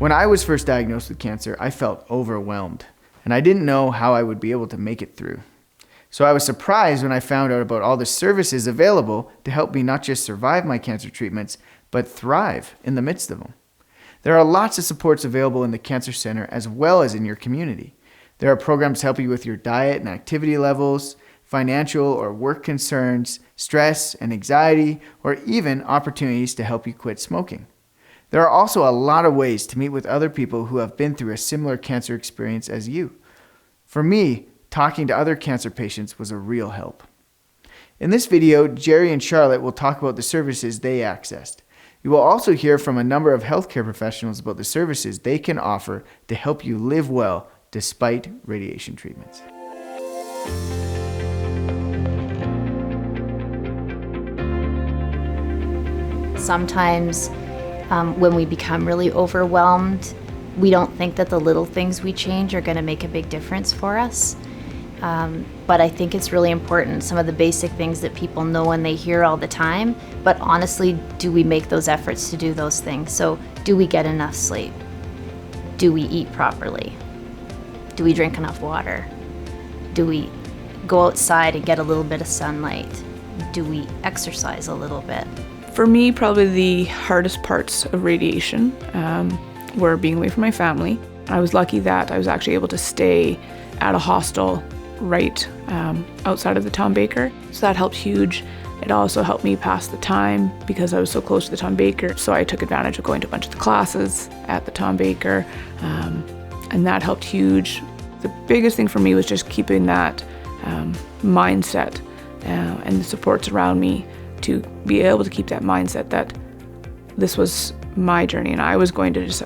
When I was first diagnosed with cancer, I felt overwhelmed, and I didn't know how I would be able to make it through. So I was surprised when I found out about all the services available to help me not just survive my cancer treatments, but thrive in the midst of them. There are lots of supports available in the Cancer Center as well as in your community. There are programs to help you with your diet and activity levels, financial or work concerns, stress and anxiety, or even opportunities to help you quit smoking. There are also a lot of ways to meet with other people who have been through a similar cancer experience as you. For me, talking to other cancer patients was a real help. In this video, Gerry and Charlotte will talk about the services they accessed. You will also hear from a number of healthcare professionals about the services they can offer to help you live well despite radiation treatments. Sometimes when we become really overwhelmed, we don't think that the little things we change are going to make a big difference for us. But I think it's really important, some of the basic things that people know and they hear all the time, but honestly, do we make those efforts to do those things? So do we get enough sleep? Do we eat properly? Do we drink enough water? Do we go outside and get a little bit of sunlight? Do we exercise a little bit? For me, probably the hardest parts of radiation were being away from my family. I was lucky that I was actually able to stay at a hostel right outside of the Tom Baker. So that helped huge. It also helped me pass the time because I was so close to the Tom Baker. So I took advantage of going to a bunch of the classes at the Tom Baker, and that helped huge. The biggest thing for me was just keeping that mindset and the supports around me to be able to keep that mindset that this was my journey and I was going to just,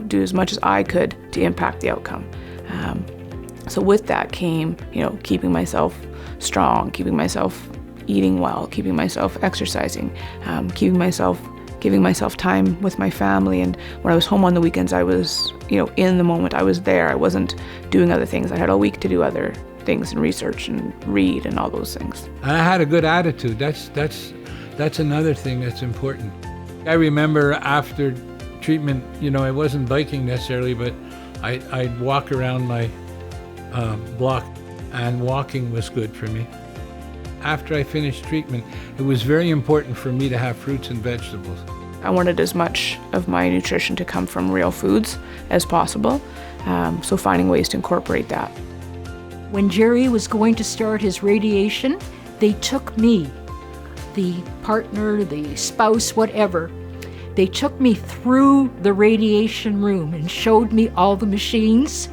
do as much as I could to impact the outcome. So with that came, keeping myself strong, keeping myself eating well, keeping myself exercising, giving myself time with my family. And when I was home on the weekends, I was, in the moment, I was there. I wasn't doing other things. I had a week to do other things and research and read and all those things. I had a good attitude. That's another thing that's important. I remember after treatment, I wasn't biking necessarily, but I'd walk around my block, and walking was good for me. After I finished treatment, it was very important for me to have fruits and vegetables. I wanted as much of my nutrition to come from real foods as possible, so finding ways to incorporate that. When Gerry was going to start his radiation, they took me, the partner, the spouse, whatever, they took me through the radiation room and showed me all the machines.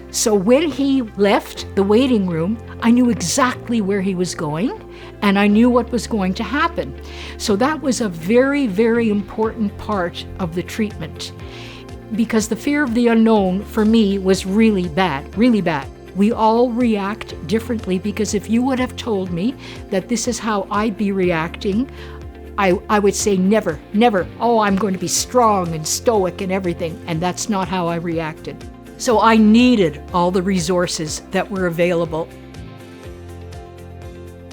So when he left the waiting room, I knew exactly where he was going, and I knew what was going to happen. So that was a very, very important part of the treatment, because the fear of the unknown for me was really bad, really bad. We all react differently, because if you would have told me that this is how I'd be reacting, I would say never, never. Oh, I'm going to be strong and stoic and everything, and that's not how I reacted. So I needed all the resources that were available.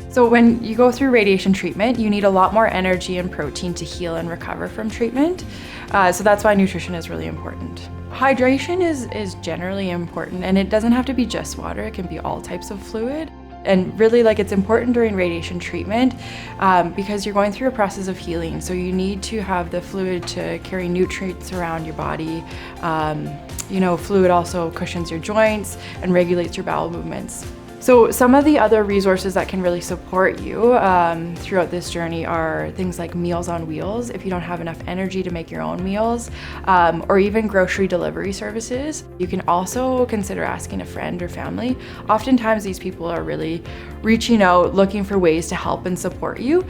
So when you go through radiation treatment, you need a lot more energy and protein to heal and recover from treatment. So that's why nutrition is really important. Hydration is generally important, and it doesn't have to be just water. It can be all types of fluid. And really, it's important during radiation treatment because you're going through a process of healing. So you need to have the fluid to carry nutrients around your body. Fluid also cushions your joints and regulates your bowel movements. So some of the other resources that can really support you throughout this journey are things like Meals on Wheels, if you don't have enough energy to make your own meals, or even grocery delivery services. You can also consider asking a friend or family. Oftentimes these people are really reaching out, looking for ways to help and support you.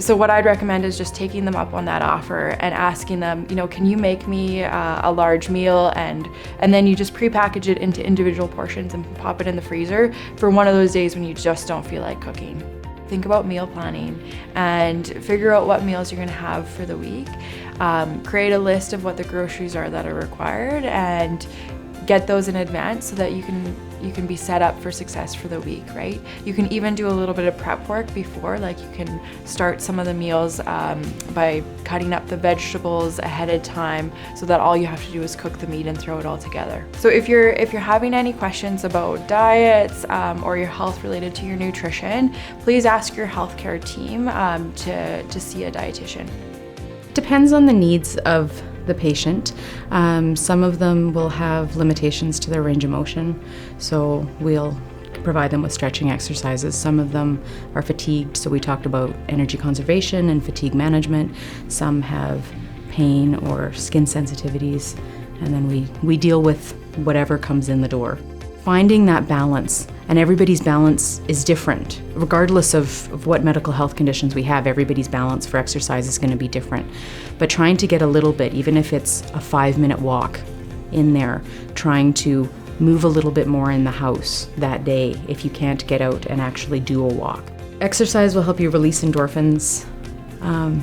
So what I'd recommend is just taking them up on that offer and asking them, can you make me a large meal, and then you just prepackage it into individual portions and pop it in the freezer for one of those days when you just don't feel like cooking. Think about meal planning and figure out what meals you're gonna have for the week. Create a list of what the groceries are that are required and get those in advance so that you can be set up for success for the week, right? You can even do a little bit of prep work before, like you can start some of the meals by cutting up the vegetables ahead of time so that all you have to do is cook the meat and throw it all together. So if you're having any questions about diets or your health related to your nutrition, please ask your healthcare team to see a dietitian. Depends on the needs of the patient. Some of them will have limitations to their range of motion, so we'll provide them with stretching exercises. Some of them are fatigued, so we talked about energy conservation and fatigue management. Some have pain or skin sensitivities, and then we deal with whatever comes in the door. Finding that balance, and everybody's balance is different. Regardless of what medical health conditions we have, everybody's balance for exercise is going to be different. But trying to get a little bit, even if it's a 5-minute walk in there, trying to move a little bit more in the house that day if you can't get out and actually do a walk. Exercise will help you release endorphins,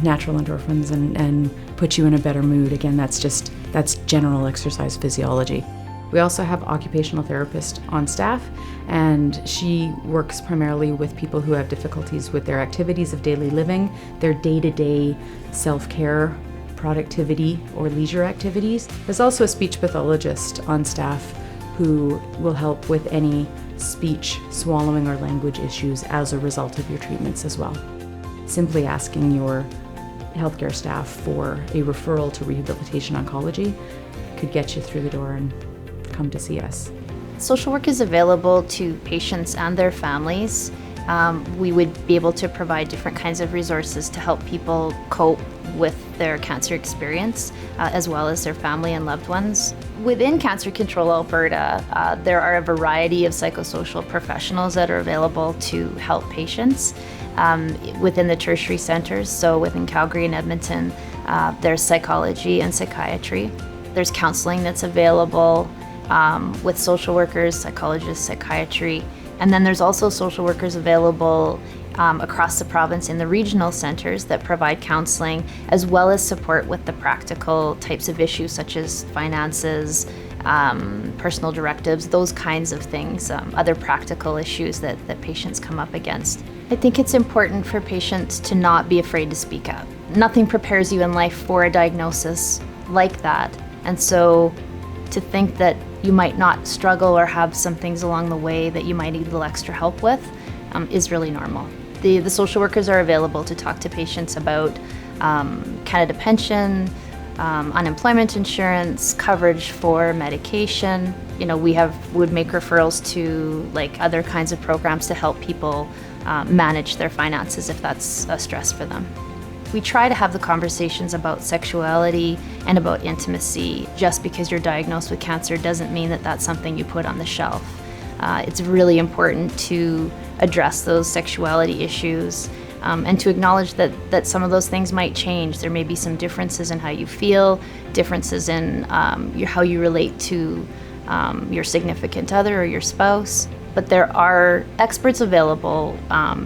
natural endorphins, and put you in a better mood. Again, that's general exercise physiology. We also have occupational therapist on staff, and she works primarily with people who have difficulties with their activities of daily living, their day-to-day self-care, productivity, or leisure activities. There's also a speech pathologist on staff who will help with any speech, swallowing, or language issues as a result of your treatments as well. Simply asking your healthcare staff for a referral to rehabilitation oncology could get you through the door and come to see us. Social work is available to patients and their families. We would be able to provide different kinds of resources to help people cope with their cancer experience, as well as their family and loved ones. Within Cancer Control Alberta, there are a variety of psychosocial professionals that are available to help patients within the tertiary centers. So within Calgary and Edmonton, there's psychology and psychiatry. There's counseling that's available with social workers, psychologists, psychiatry. And then there's also social workers available across the province in the regional centers that provide counseling, as well as support with the practical types of issues such as finances, personal directives, those kinds of things, other practical issues that patients come up against. I think it's important for patients to not be afraid to speak up. Nothing prepares you in life for a diagnosis like that. And so to think that you might not struggle or have some things along the way that you might need a little extra help with is really normal. The social workers are available to talk to patients about Canada pension, unemployment insurance, coverage for medication. You know, we would make referrals to like other kinds of programs to help people manage their finances if that's a stress for them. We try to have the conversations about sexuality and about intimacy. Just because you're diagnosed with cancer doesn't mean that that's something you put on the shelf. It's really important to address those sexuality issues and to acknowledge that some of those things might change. There may be some differences in how you feel, differences in how you relate to your significant other or your spouse. But there are experts available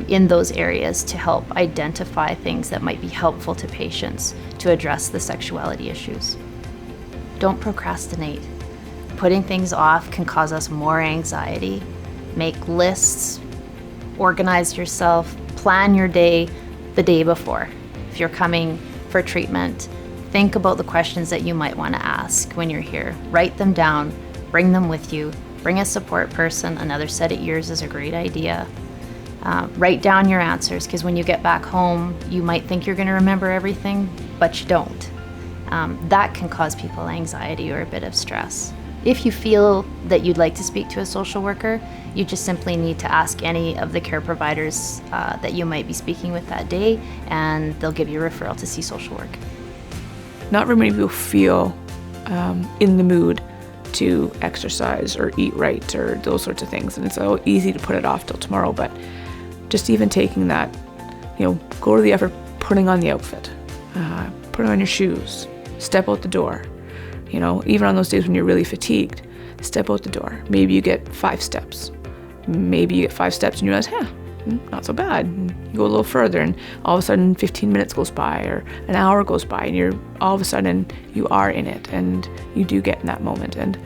in those areas to help identify things that might be helpful to patients to address the sexuality issues. Don't procrastinate. Putting things off can cause us more anxiety. Make lists, organize yourself, plan your day the day before. If you're coming for treatment, think about the questions that you might want to ask when you're here. Write them down, bring them with you. Bring a support person. Another set of ears is a great idea. Write down your answers, because when you get back home, you might think you're going to remember everything, but you don't. That can cause people anxiety or a bit of stress. If you feel that you'd like to speak to a social worker, you just simply need to ask any of the care providers that you might be speaking with that day, and they'll give you a referral to see social work. Not very many people feel in the mood to exercise or eat right or those sorts of things, and it's so easy to put it off till tomorrow. But just even taking that, go to the effort, putting on the outfit, putting on your shoes, step out the door. Even on those days when you're really fatigued, step out the door. Maybe you get 5 steps. Maybe you get 5 steps and you realize, not so bad. And you go a little further, and all of a sudden 15 minutes goes by or an hour goes by, and all of a sudden you are in it, and you do get in that moment. And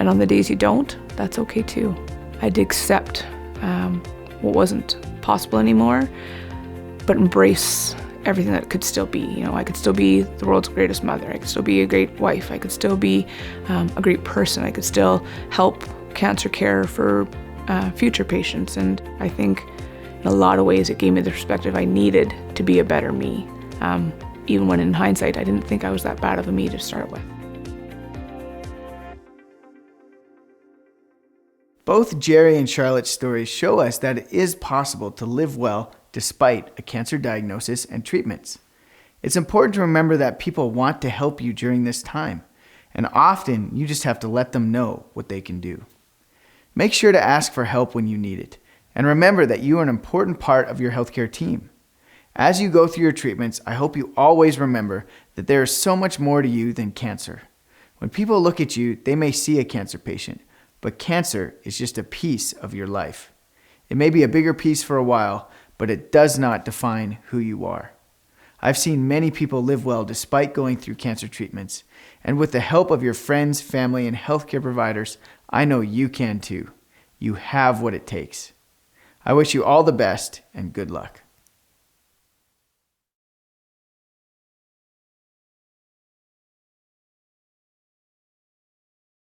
on the days you don't, that's okay too. I had to accept what wasn't possible anymore, but embrace everything that could still be. You know, I could still be the world's greatest mother. I could still be a great wife. I could still be a great person. I could still help cancer care for future patients. And I think in a lot of ways it gave me the perspective I needed to be a better me. Even when in hindsight, I didn't think I was that bad of a me to start with. Both Gerry and Charlotte's stories show us that it is possible to live well despite a cancer diagnosis and treatments. It's important to remember that people want to help you during this time, and often you just have to let them know what they can do. Make sure to ask for help when you need it, and remember that you are an important part of your healthcare team. As you go through your treatments, I hope you always remember that there is so much more to you than cancer. When people look at you, they may see a cancer patient, but cancer is just a piece of your life. It may be a bigger piece for a while, but it does not define who you are. I've seen many people live well despite going through cancer treatments, and with the help of your friends, family, and healthcare providers, I know you can too. You have what it takes. I wish you all the best and good luck.